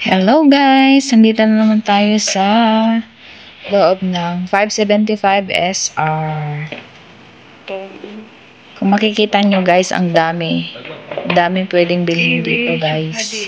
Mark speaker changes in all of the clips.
Speaker 1: Hello guys! Nandito na naman tayo sa loob ng 575 SR. Kung makikita nyo guys, ang dami. Dami pwedeng bilhin dito guys.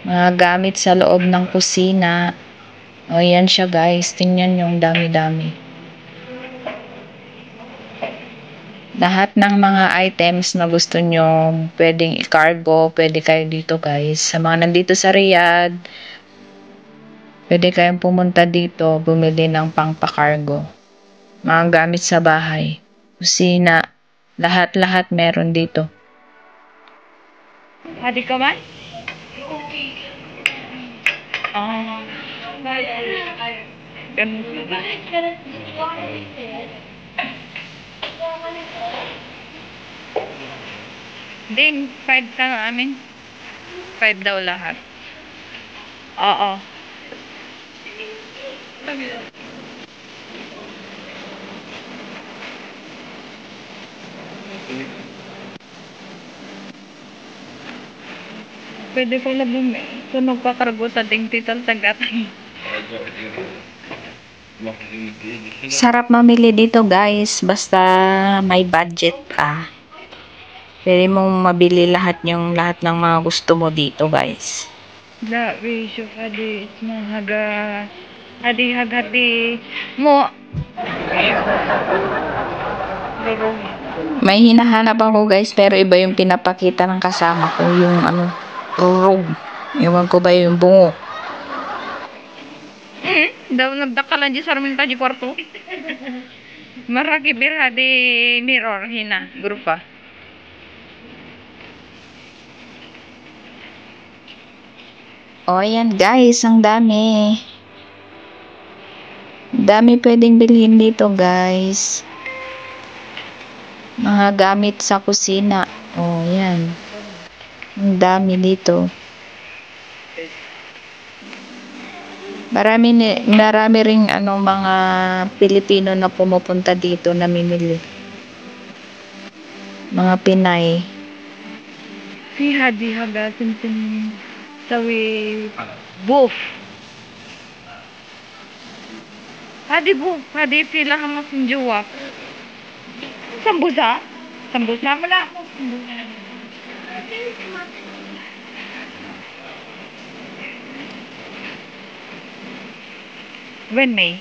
Speaker 1: Mga gamit sa loob ng kusina. O yan siya guys. Tingnan yung dami-dami. Lahat ng mga items na gusto nyo pwedeng i-cargo, pwede kayo dito guys. Sa mga nandito sa Riyadh, pwede kayong pumunta dito, bumili ng pang-pakargo. Mga gamit sa bahay, kusina, lahat-lahat meron dito. Hadi ka man? Ganun ba? Din, 5 ka nga amin. 5 daw lahat. Oo. Pwede ko lang sunog pa kargo sa tingtital sagatan. Sarap mamili dito guys, basta may budget ka. Pwede mong mabili lahat ng mga gusto mo dito guys. Hadi mo. May hinahanap ako guys, pero iba yung pinapakita ng kasama ko, yung rurog. Ewan ko ba yung bungo. Daw nagdakalan di sarmin ta di kwarto. Maragi birha di mirror hina grupa. O yan guys, ang dami. Dami pwedeng bilhin dito guys. Mga gamit sa kusina. O yan. Ang dami dito. Marami ring mga Pilipino na pumupunta dito na namimili. Mga Pinay. Si Hadi Haga Tintin sawi Boof. Hadi Boof, Hadi pila hama sinjuwak. Sambusa? Sambusa mo na. When May?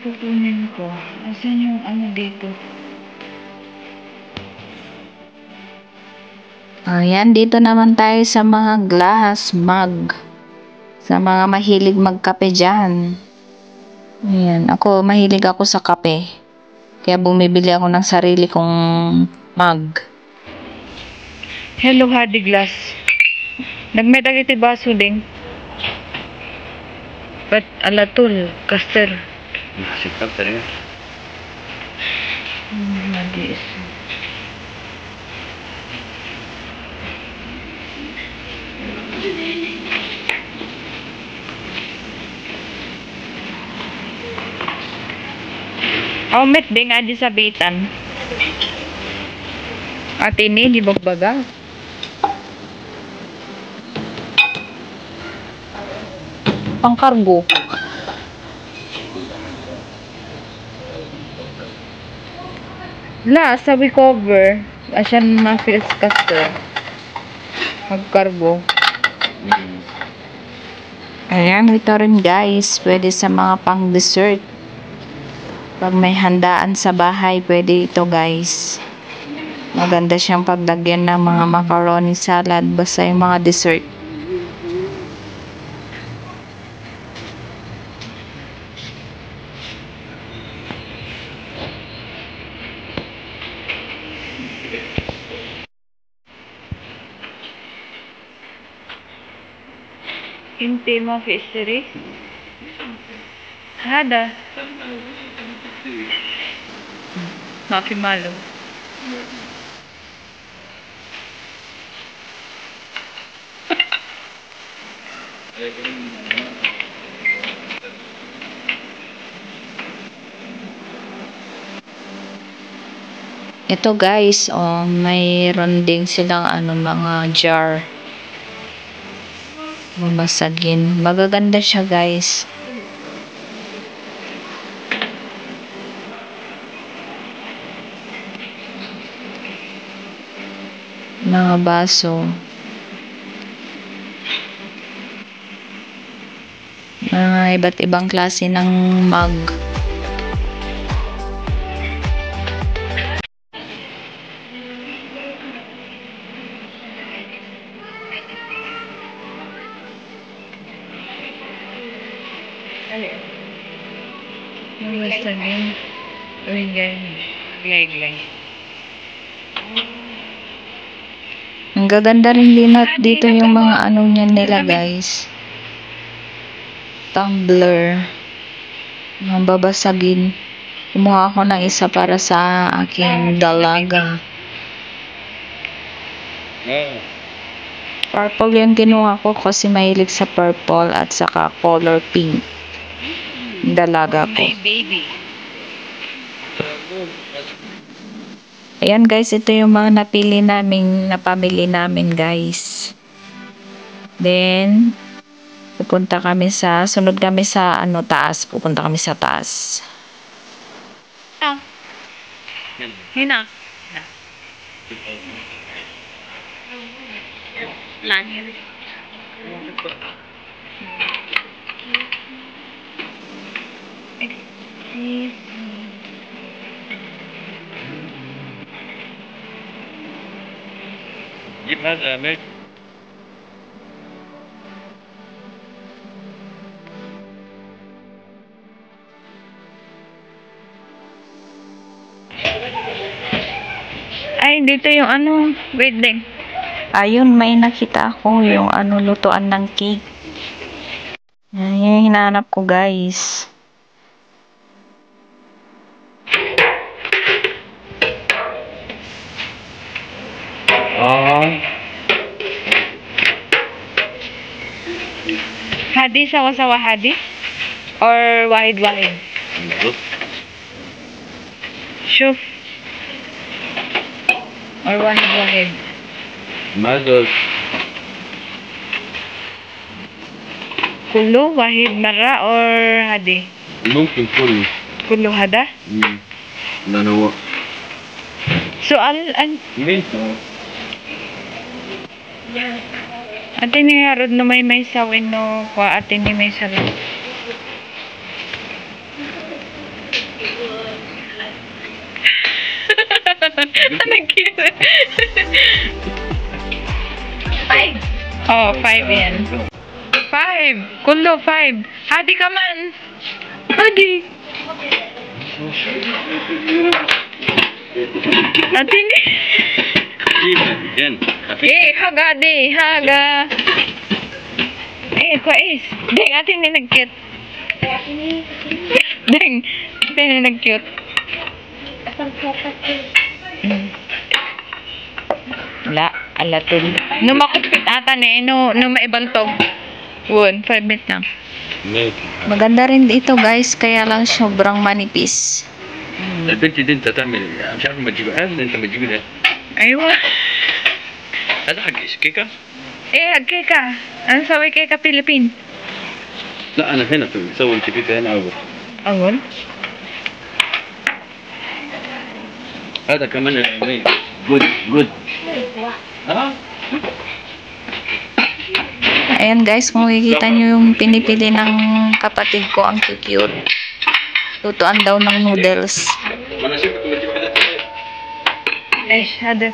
Speaker 1: Kukunin ko. Asan yung dito? Ayan, dito naman tayo sa mga glass, mug. Sa mga mahilig magkape dyan. Ayan, mahilig ako sa kape. Kaya bumibili ako ng sarili kong mug. Hello, Hadi Glass. Nagmedag iti baso ding. But alatul, kaster.
Speaker 2: Sikap tadi.
Speaker 1: Hadis. Met ding adi sabitan. At ini di bagbaga. Pangkargo. La, sabi cover. Asyan ma-fils caster. Magkargo. Ayan, ito rin guys. Pwede sa mga pang dessert. Pag may handaan sa bahay, pwede ito guys. Maganda siyang paglagyan ng mga macaroni salad. Basta yung mga dessert. Inti mo fishery? Hada. Mafi malo. Ito guys, oh, mayroon din silang mga jar. Mamasagin. Magaganda siya guys. Mga baso. Mga iba't ibang klase ng mug. Mamasagin. Glay. Ang gaganda rin din at dito yung mga niyan nila guys. Tumbler. Mga babasagin. Kumuha ako ng isa para sa aking dalaga. Purple yung kinuha ko kasi mahilig sa purple at saka color pink. Dalaga ko. Ayan guys, ito yung mga napamili namin guys. Then, sunod kami sa taas. Pupunta kami sa taas. Hina.
Speaker 2: جيب هذا ميت.
Speaker 1: Ay, dito yung wait din. Ayun, may nakita ako yung lutuan ng cake. Yan yung hinahanap ko guys. Hadi, sawa-sawa hadi? Or wahid-wahid? Shuf. Or wahid-wahid?
Speaker 2: ماذا؟
Speaker 1: كله واحد مرة or هدي؟
Speaker 2: ممكن
Speaker 1: كله هذا؟
Speaker 2: لأنه هو
Speaker 1: سؤال
Speaker 2: مين؟
Speaker 1: Ate ni harod no may sawin no kwa ate ni may salo. Oh, 5 yan. 5. Kullo 5. Hadi ka man. Hadi. Ate ni.
Speaker 2: جن
Speaker 1: Haga di. Haga. Kwais. Deng, ate ni nag-cute. Deng, ate ni nag-cute. Wala, alatod. No makupit ata ni, no maibantog. 5 minutes lang.
Speaker 2: ميت.
Speaker 1: Maganda rin ito guys, kaya lang sobrang manipis.
Speaker 2: البنت دي انت تعمل مش عارف ما تجيبهاش انت ما تجيبها.
Speaker 1: Aywa.
Speaker 2: هذا حق كيكه؟
Speaker 1: Keka. Ano sabi keka Philippine?
Speaker 2: لا انا هنا بسوي كيكه هنا اول.
Speaker 1: Awol?
Speaker 2: هذا كمان جود ها.
Speaker 1: Ayan guys, kung makikita nyo yung pinipili ng kapatid ko, ang cute. Lutuan daw ng noodles.
Speaker 2: انا شفت بجيب هذا.
Speaker 1: هذا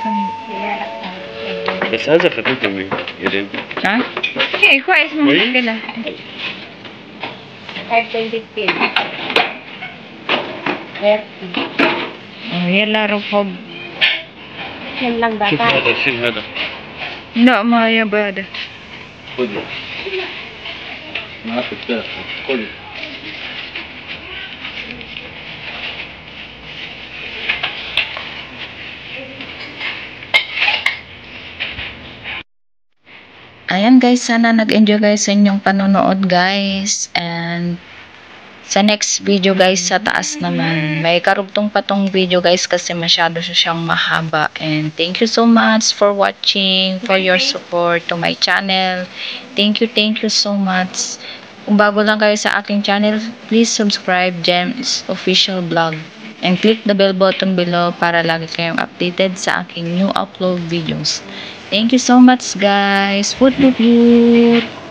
Speaker 2: بس هذا خفيف قوي يا ريت.
Speaker 1: ها؟ كويس مو مشكلة. يلا ركب.
Speaker 2: شوف هذا الشيء هذا.
Speaker 1: لا ما يبغى هذا.
Speaker 2: خذه. ما في التلفون خذه.
Speaker 1: Ayan guys, sana nag-enjoy guys sa inyong panonood guys, and Sa next video guys, sa taas naman. May karugtong pa tong video guys kasi masyado siyang mahaba. And thank you so much for watching, for your support to my channel. Thank you so much. Kung bago lang kayo sa aking channel, please subscribe Gems Official Vlog. And click the bell button below para lagi kayong updated sa aking new upload videos. Thank you so much guys. Woot woot woot!